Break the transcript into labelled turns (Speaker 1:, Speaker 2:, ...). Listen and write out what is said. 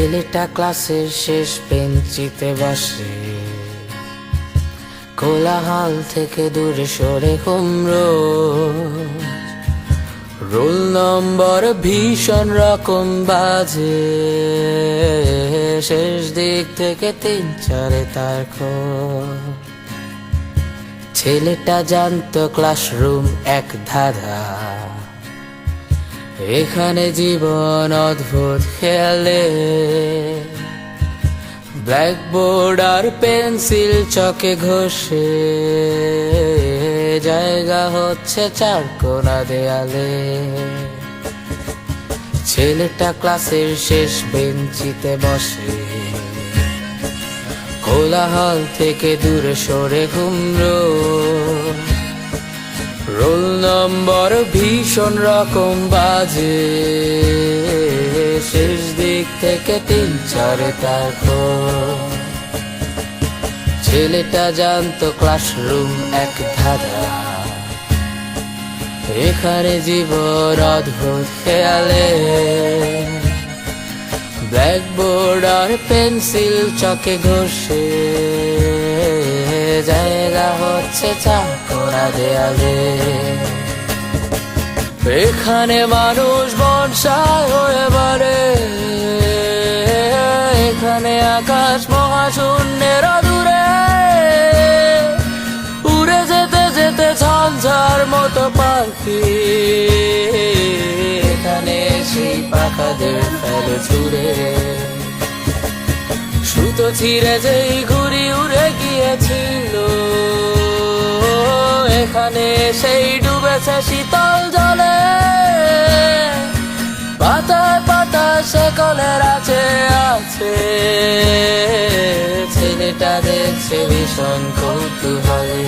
Speaker 1: ছেলেটা ক্লাসের শেষ বেঞ্চিতে বসে, কোলাহল থেকে দূরে সরে কুমড়ো। রোল নম্বর ভীষণ রকম বাজে, শেষ দিক থেকে 3-4 তার খোঁজ। ছেলেটা জানতো ক্লাসরুম এক ধাঁধা, এখানে জীবন অদ্ভুত খেলে। ব্ল্যাকবোর্ড আর পেন্সিল চকে ঘষে, জায়গা হচ্ছে 4 কোণা দেয়ালে। ছেলেটা ক্লাসের শেষ বেঞ্চিতে বসে, কোলাহল থেকে দূরে সরে কুমড়ো। রোল নম্বর ভীষণ রকম বাজে, শেষ দিক থেকে 3-4 তার খোঁজ। ছেলেটা জানতো ক্লাসরুম এক ধাঁধা, এখানে জীবন অদ্ভুত খেয়ালে। ব্ল্যাকবোর্ড আর পেন্সিল চকে ঘষে, জায়গা হচ্ছে 4 কোণা দেয়ালে। এখানে মানুষ বর্ষায় হয়ে বাড়ে, এখানে আকাশ মহাশূন্যের দূরে। উড়ে যেতে যেতে ঝঞ্ঝার মতো পাখি, এখানে সেই পাখাদের ফেলে ছুড়ে। সুতো ছিঁড়ে যেই ঘুড়ি উড়ে গিয়েছিল, এখানে সেই ডুবেছে শীতল জলে। পাতায় পাতায় শেকলের আছে ছেলেটা দেখছে ভীষণ কৌতূহলে।